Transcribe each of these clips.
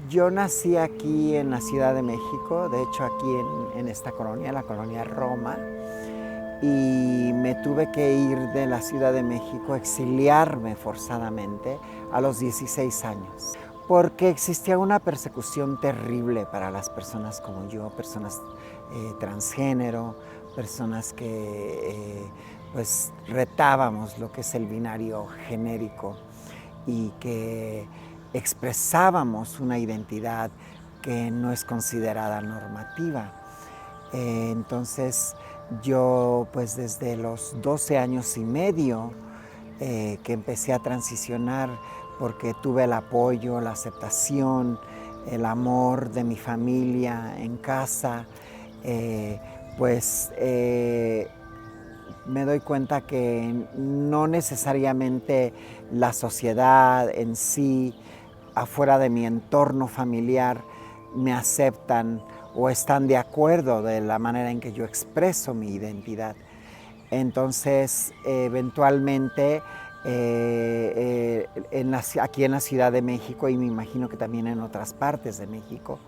Yo nací aquí en la Ciudad de México, de hecho aquí en esta colonia, la colonia Roma, y me tuve que ir de la Ciudad de México, exiliarme forzadamente a los 16 años, porque existía una persecución terrible para las personas como yo, personas transgénero, personas que pues retábamos lo que es el binario genérico y que expresábamos una identidad que no es considerada normativa. Entonces yo pues desde los 12 años y medio que empecé a transicionar porque tuve el apoyo, la aceptación, el amor de mi familia en casa, pues me doy cuenta que no necesariamente la sociedad en sí, afuera de mi entorno familiar, me aceptan o están de acuerdo de la manera en que yo expreso mi identidad. Entonces, eventualmente, aquí en la Ciudad de México, y me imagino que también en otras partes de México,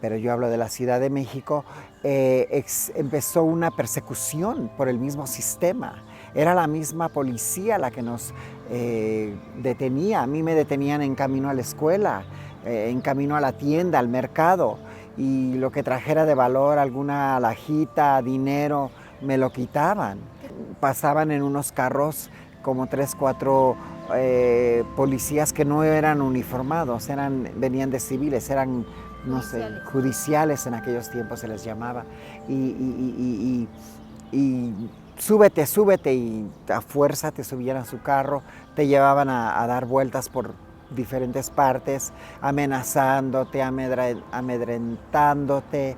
pero yo hablo de la Ciudad de México, empezó una persecución por el mismo sistema. Era la misma policía la que nos detenía. A mí me detenían en camino a la escuela, en camino a la tienda, al mercado, y lo que trajera de valor, alguna alhajita, dinero, me lo quitaban. Pasaban en unos carros como 3, 4 policías que no eran uniformados, venían de civiles, eran no sé, judiciales en aquellos tiempos se les llamaba, y súbete, súbete, y a fuerza te subían a su carro, te llevaban a dar vueltas por diferentes partes, amenazándote, amedrentándote,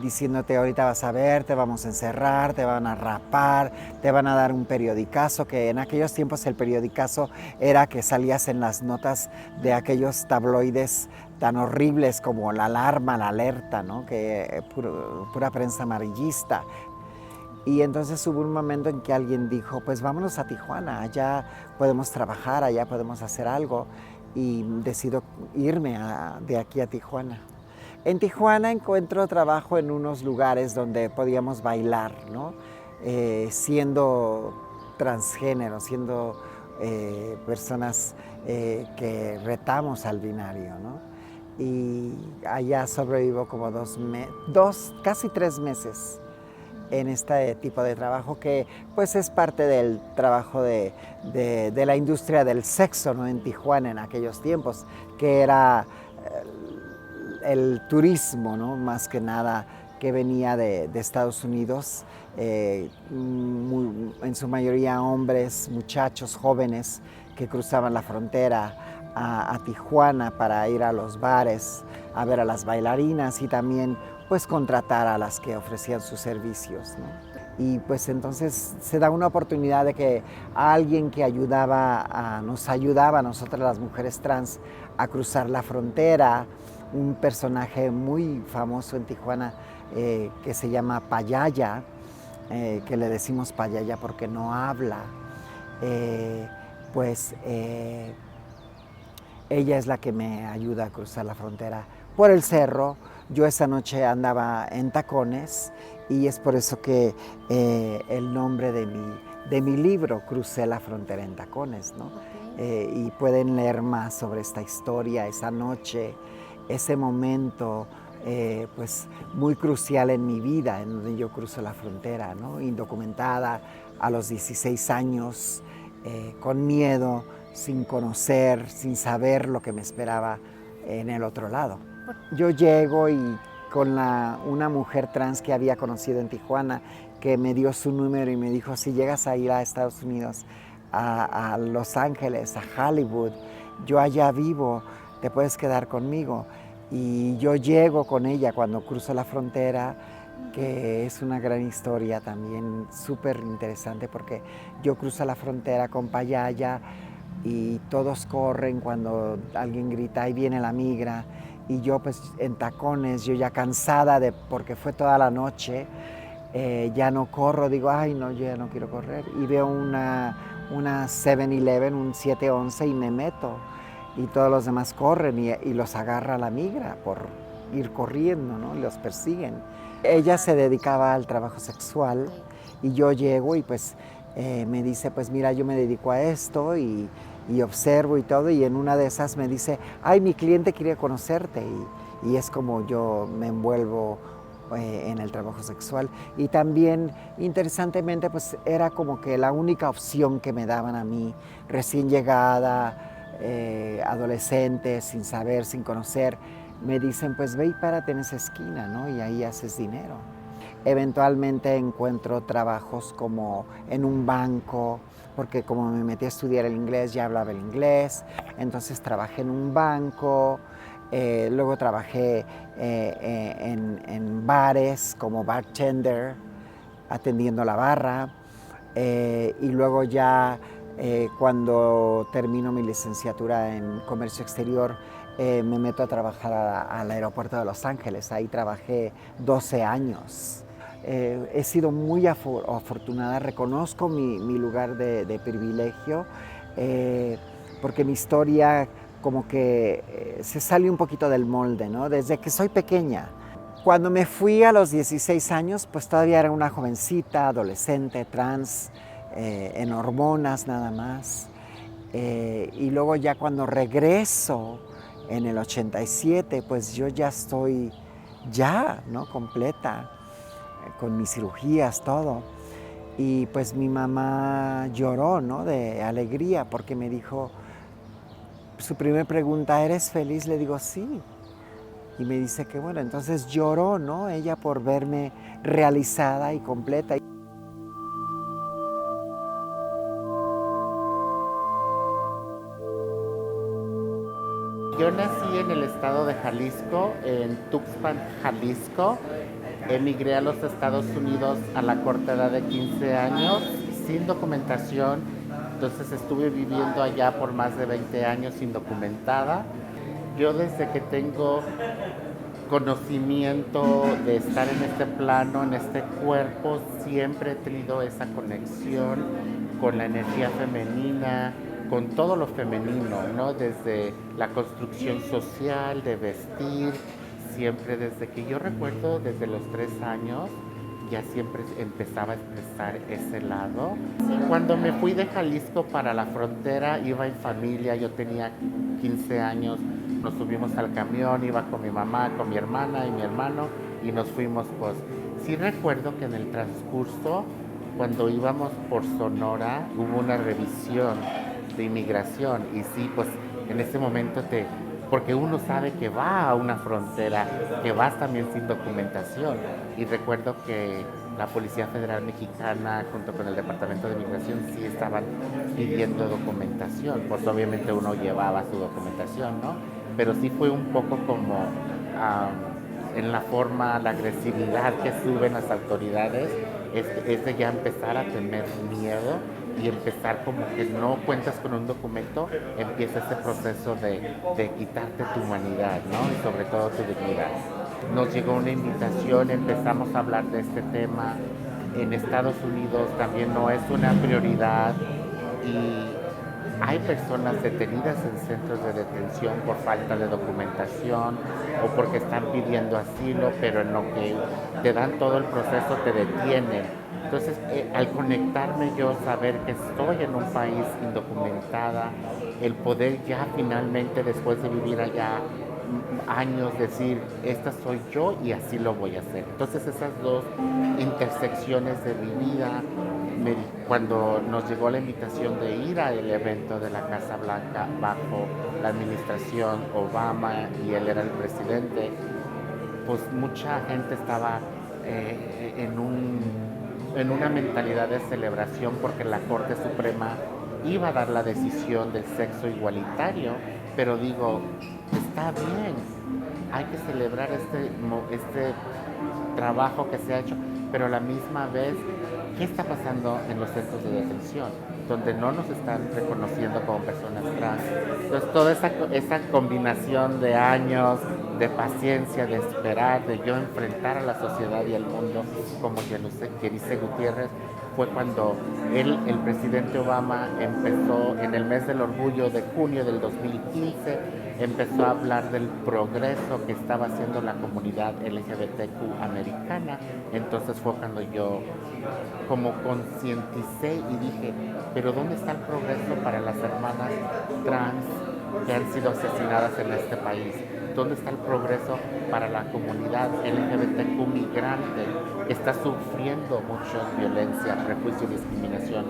diciéndote ahorita vas a ver, te vamos a encerrar, te van a rapar, te van a dar un periodicazo, que en aquellos tiempos el periodicazo era que salías en las notas de aquellos tabloides tan horribles como La Alarma, La Alerta, ¿no? Que pura prensa amarillista. Y entonces hubo un momento en que alguien dijo, pues vámonos a Tijuana, allá podemos trabajar, allá podemos hacer algo. Y decido irme de aquí a Tijuana. En Tijuana encuentro trabajo en unos lugares donde podíamos bailar, ¿no? Siendo transgénero, siendo personas que retamos al binario, ¿no? Y allá sobrevivo como casi 3 meses en este tipo de trabajo que pues es parte del trabajo de la industria del sexo, ¿no? En Tijuana en aquellos tiempos, que era el turismo, ¿no? Más que nada que venía de Estados Unidos, en su mayoría hombres, muchachos jóvenes que cruzaban la frontera a Tijuana para ir a los bares, a ver a las bailarinas y también pues contratar a las que ofrecían sus servicios, ¿no? Y pues entonces se da una oportunidad de que alguien que nos ayudaba a nosotras las mujeres trans a cruzar la frontera, un personaje muy famoso en Tijuana que se llama Payaya, que le decimos Payaya porque no habla, pues ella es la que me ayuda a cruzar la frontera por el cerro. Yo esa noche andaba en tacones y es por eso que el nombre de mi libro, Crucé la frontera en tacones, ¿no? Y pueden leer más sobre esta historia, esa noche, ese momento pues muy crucial en mi vida, en donde yo cruzo la frontera, ¿no? Indocumentada, a los 16 años, con miedo, sin conocer, sin saber lo que me esperaba en el otro lado. Yo llego y con una mujer trans que había conocido en Tijuana, que me dio su número y me dijo, si llegas a ir a Estados Unidos, a Los Ángeles, a Hollywood, yo allá vivo, te puedes quedar conmigo. Y yo llego con ella cuando cruzo la frontera, que es una gran historia también, súper interesante, porque yo cruzo la frontera con Payaya y todos corren cuando alguien grita, ahí viene la migra, y yo pues en tacones, yo ya cansada porque fue toda la noche, ya no corro, digo, ay no, yo ya no quiero correr, y veo una 7-Eleven, un 7-11 y me meto. y todos los demás corren y los agarra la migra por ir corriendo, ¿no? Y los persiguen. Ella se dedicaba al trabajo sexual y yo llego y pues me dice, pues mira, yo me dedico a esto y observo y todo, y en una de esas me dice, ay, mi cliente quiere conocerte, y es como yo me envuelvo en el trabajo sexual. Y también, interesantemente, pues era como que la única opción que me daban a mí, recién llegada, adolescente, sin saber, sin conocer, me dicen, pues ve y párate en esa esquina, ¿no? Y ahí haces dinero. Eventualmente encuentro trabajos como en un banco, porque como me metí a estudiar el inglés, ya hablaba el inglés, entonces trabajé en un banco, luego trabajé en bares como bartender, atendiendo la barra, y luego ya cuando termino mi licenciatura en comercio exterior, me meto a trabajar al aeropuerto de Los Ángeles. Ahí trabajé 12 años. He sido muy afortunada, reconozco mi lugar de privilegio, porque mi historia como que se sale un poquito del molde, ¿no? Desde que soy pequeña. Cuando me fui a los 16 años, pues todavía era una jovencita, adolescente, trans, en hormonas nada más. Y luego ya cuando regreso en el 87, pues yo ya estoy ¿no? Completa, con mis cirugías, todo. Y pues mi mamá lloró, ¿no? De alegría, porque me dijo, su primera pregunta, ¿eres feliz? Le digo, sí. Y me dice que bueno, entonces lloró, ¿no? Ella por verme realizada y completa. Yo nací en el estado de Jalisco, en Tuxpan, Jalisco. Emigré a los Estados Unidos a la corta edad de 15 años, sin documentación. Entonces estuve viviendo allá por más de 20 años indocumentada. Yo desde que tengo conocimiento de estar en este plano, en este cuerpo, siempre he tenido esa conexión con la energía femenina, con todo lo femenino, ¿no? Desde la construcción social, de vestir, siempre desde que yo recuerdo, desde los 3 años, ya siempre empezaba a expresar ese lado. Cuando me fui de Jalisco para la frontera, iba en familia, yo tenía 15 años, nos subimos al camión, iba con mi mamá, con mi hermana y mi hermano, y nos fuimos, pues, sí recuerdo que en el transcurso, cuando íbamos por Sonora, hubo una revisión de inmigración, y sí, pues, en ese momento porque uno sabe que va a una frontera, que vas también sin documentación. Y recuerdo que la Policía Federal Mexicana, junto con el Departamento de Migración, sí estaban pidiendo documentación. Pues obviamente uno llevaba su documentación, ¿no? Pero sí fue un poco como en la forma, la agresividad que suben las autoridades, es de ya empezar a tener miedo y empezar como que no cuentas con un documento, empieza este proceso de quitarte tu humanidad, ¿no? Y sobre todo tu dignidad. Nos llegó una invitación, empezamos a hablar de este tema. En Estados Unidos también no es una prioridad y hay personas detenidas en centros de detención por falta de documentación o porque están pidiendo asilo, pero en lo que te dan todo el proceso te detienen. Entonces, al conectarme yo, saber que estoy en un país indocumentada, el poder ya finalmente, después de vivir allá años, decir, esta soy yo y así lo voy a hacer. Entonces, esas dos intersecciones de mi vida, cuando nos llegó la invitación de ir al evento de la Casa Blanca bajo la administración Obama y él era el presidente, pues mucha gente estaba en una mentalidad de celebración porque la Corte Suprema iba a dar la decisión del sexo igualitario, pero digo, está bien, hay que celebrar este trabajo que se ha hecho, pero a la misma vez, ¿qué está pasando en los centros de detención? Donde no nos están reconociendo como personas trans. Entonces, toda esa combinación de años, de paciencia, de esperar, de yo enfrentar a la sociedad y al mundo, como que dice Gutiérrez, fue cuando el presidente Obama empezó en el mes del orgullo de junio del 2015, empezó a hablar del progreso que estaba haciendo la comunidad LGBTQ americana. Entonces fue cuando yo como concienticé y dije, pero ¿dónde está el progreso para las hermanas trans que han sido asesinadas en este país? ¿Dónde está el progreso para la comunidad LGBTQ migrante que está sufriendo mucha violencia, prejuicio y discriminación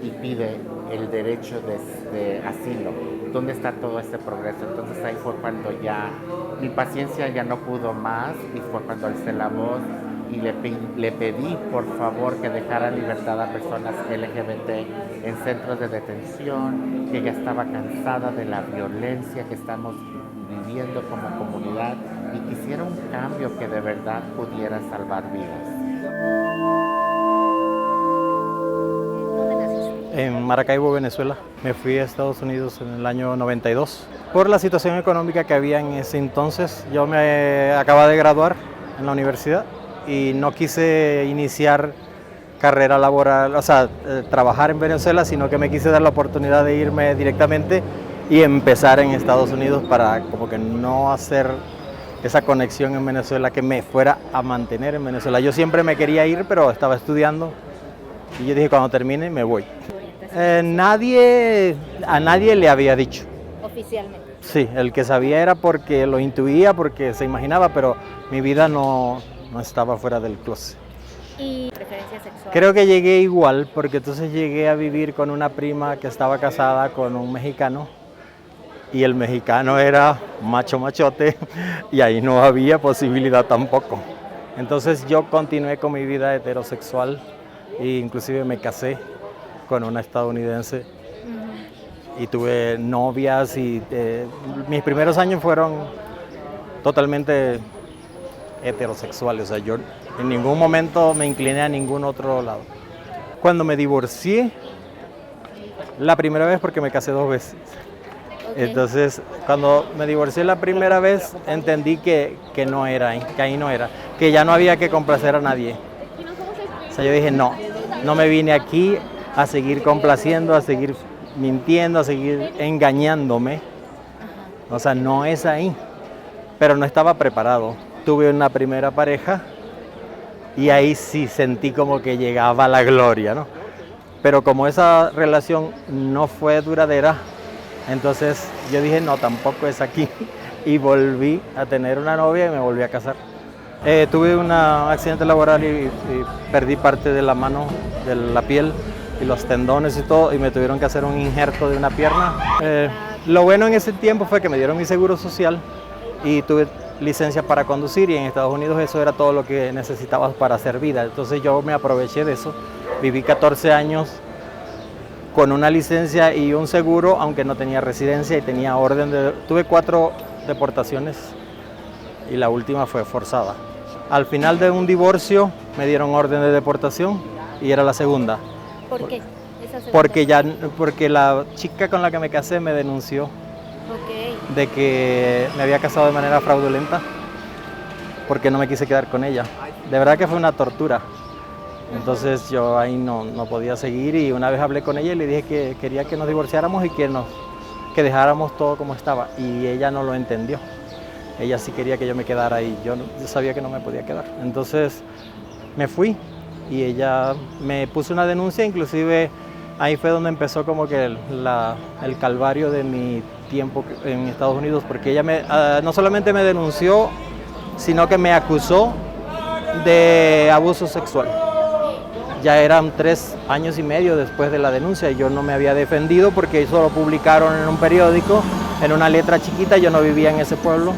y pide el derecho de asilo? ¿Dónde está todo ese progreso? Entonces ahí fue cuando ya mi paciencia ya no pudo más y fue cuando alcé la voz y le pedí por favor que dejara en libertad a personas LGBT en centros de detención, que ya estaba cansada de la violencia que estamos viviendo como comunidad y quisiera un cambio que de verdad pudiera salvar vidas. ¿Dónde naciste? En Maracaibo, Venezuela. Me fui a Estados Unidos en el año 92. Por la situación económica que había en ese entonces, yo me acababa de graduar en la universidad y no quise iniciar carrera laboral, o sea, trabajar en Venezuela, sino que me quise dar la oportunidad de irme directamente y empezar en Estados Unidos para como que no hacer esa conexión en Venezuela que me fuera a mantener en Venezuela. Yo siempre me quería ir, pero estaba estudiando y yo dije, cuando termine me voy. A nadie le había dicho. Oficialmente. Sí, el que sabía era porque lo intuía, porque se imaginaba, pero mi vida no estaba fuera del closet. ¿Y preferencia sexual? Creo que llegué igual, porque entonces llegué a vivir con una prima que estaba casada con un mexicano y el mexicano era macho machote y ahí no había posibilidad tampoco. Entonces yo continué con mi vida heterosexual e inclusive me casé con una estadounidense y tuve novias y mis primeros años fueron totalmente heterosexuales, o sea, yo en ningún momento me incliné a ningún otro lado. Cuando me divorcié, la primera vez porque me casé 2 veces. Okay. Entonces, cuando me divorcié la primera vez, entendí que no era ahí, que ahí no era, que ya no había que complacer a nadie. O sea, yo dije, no me vine aquí a seguir complaciendo, a seguir mintiendo, a seguir engañándome. O sea, no es ahí, pero no estaba preparado. Tuve una primera pareja y ahí sí sentí como que llegaba la gloria, ¿no? Pero como esa relación no fue duradera, entonces yo dije, no, tampoco es aquí. Y volví a tener una novia y me volví a casar. Tuve un accidente laboral y perdí parte de la mano, de la piel y los tendones y todo, y me tuvieron que hacer un injerto de una pierna. Lo bueno en ese tiempo fue que me dieron mi seguro social y tuve licencia para conducir, y en Estados Unidos eso era todo lo que necesitabas para hacer vida. Entonces yo me aproveché de eso, viví 14 años con una licencia y un seguro, aunque no tenía residencia y tenía tuve 4 deportaciones y la última fue forzada. Al final de un divorcio me dieron orden de deportación y era la segunda. ¿Por qué? Esa segunda. Porque la chica con la que me casé me denunció Ok. de que me había casado de manera fraudulenta porque no me quise quedar con ella. De verdad que fue una tortura. Entonces yo ahí no podía seguir, y una vez hablé con ella y le dije que quería que nos divorciáramos y que dejáramos todo como estaba, y ella no lo entendió. Ella sí quería que yo me quedara y yo sabía que no me podía quedar. Entonces me fui y ella me puso una denuncia, inclusive ahí fue donde empezó como que el calvario de mi tiempo en Estados Unidos, porque ella no solamente me denunció, sino que me acusó de abuso sexual. Ya eran 3 años y medio después de la denuncia y yo no me había defendido porque eso lo publicaron en un periódico, en una letra chiquita. Yo no vivía en ese pueblo.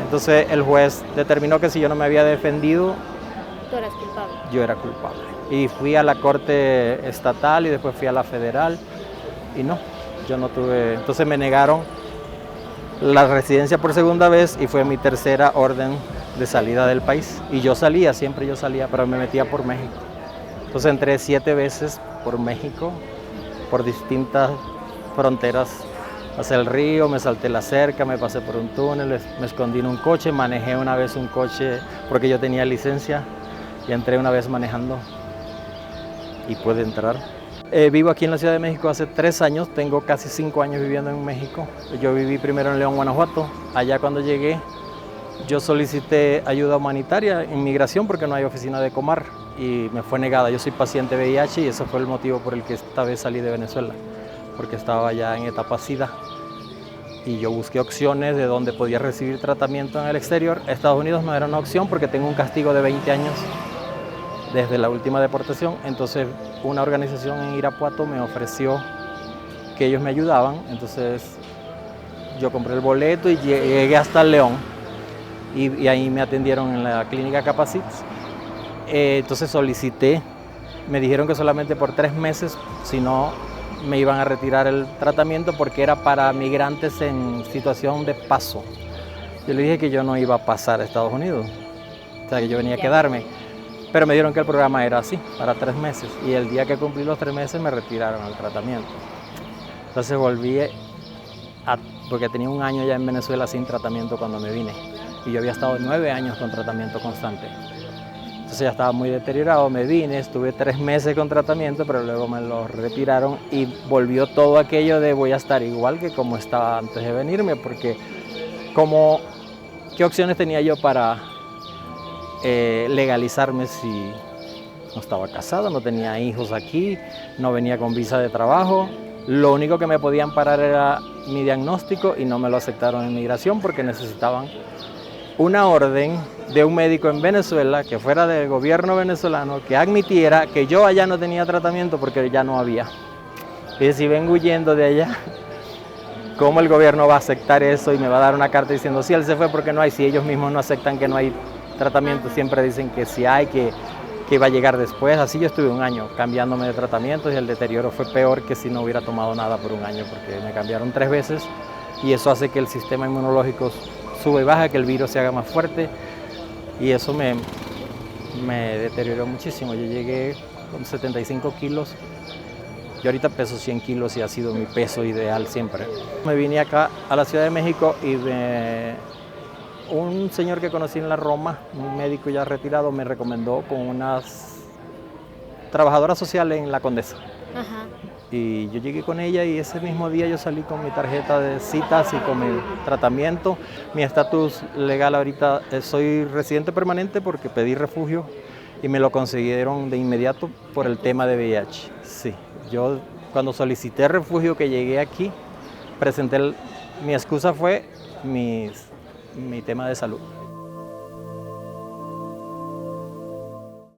Entonces el juez determinó que si yo no me había defendido, Tú eras culpable. yo era culpable. Y fui a la corte estatal y después fui a la federal y no, yo no tuve. Entonces me negaron la residencia por segunda vez y fue mi tercera orden de salida del país. Y yo salía, siempre yo salía, pero me metía por México. Entonces entré 7 veces por México, por distintas fronteras. Pasé el río, me salté la cerca, me pasé por un túnel, me escondí en un coche, manejé una vez un coche porque yo tenía licencia y entré una vez manejando. y puede entrar. Vivo aquí en la Ciudad de México hace 3 años, tengo casi 5 años viviendo en México. Yo viví primero en León, Guanajuato. Allá cuando llegué, yo solicité ayuda humanitaria en migración porque no hay oficina de Comar y me fue negada. Yo soy paciente VIH y ese fue el motivo por el que esta vez salí de Venezuela, porque estaba ya en etapa SIDA. Y yo busqué opciones de donde podía recibir tratamiento en el exterior. Estados Unidos no era una opción porque tengo un castigo de 20 años desde la última deportación. Entonces una organización en Irapuato me ofreció que ellos me ayudaban. Entonces yo compré el boleto y llegué hasta León y ahí me atendieron en la clínica Capacit. Entonces solicité, me dijeron que solamente por 3 meses, si no me iban a retirar el tratamiento porque era para migrantes en situación de paso. Yo le dije que yo no iba a pasar a Estados Unidos, o sea que yo venía a quedarme, pero me dijeron que el programa era así, para 3 meses, y el día que cumplí los 3 meses me retiraron el tratamiento. Entonces volví, porque tenía 1 año ya en Venezuela sin tratamiento cuando me vine, y yo había estado 9 años con tratamiento constante. Entonces ya estaba muy deteriorado, me vine, estuve 3 meses con tratamiento, pero luego me lo retiraron y volvió todo aquello de voy a estar igual que como estaba antes de venirme, porque ¿qué opciones tenía yo para legalizarme si no estaba casado, no tenía hijos aquí, no venía con visa de trabajo? Lo único que me podían parar era mi diagnóstico y no me lo aceptaron en migración porque necesitaban una orden de un médico en Venezuela que fuera del gobierno venezolano que admitiera que yo allá no tenía tratamiento porque ya no había. Y si vengo huyendo de allá, ¿cómo el gobierno va a aceptar eso y me va a dar una carta diciendo si él se fue porque no hay? Si ellos mismos no aceptan que no hay tratamiento, siempre dicen que sí hay, que va a llegar después. Así yo estuve 1 año cambiándome de tratamientos y el deterioro fue peor que si no hubiera tomado nada por 1 año porque me cambiaron 3 veces y eso hace que el sistema inmunológico sube y baja, que el virus se haga más fuerte y eso me deterioró muchísimo. Yo llegué con 75 kilos, yo ahorita peso 100 kilos y ha sido mi peso ideal siempre. Me vine acá a la Ciudad de México y un señor que conocí en la Roma, un médico ya retirado, me recomendó con unas trabajadoras sociales en La Condesa. Ajá. Y yo llegué con ella y ese mismo día yo salí con mi tarjeta de citas y con mi tratamiento. Mi estatus legal ahorita, soy residente permanente porque pedí refugio y me lo consiguieron de inmediato por el tema de VIH. Sí, yo cuando solicité refugio que llegué aquí, presenté, mi excusa fue mi tema de salud.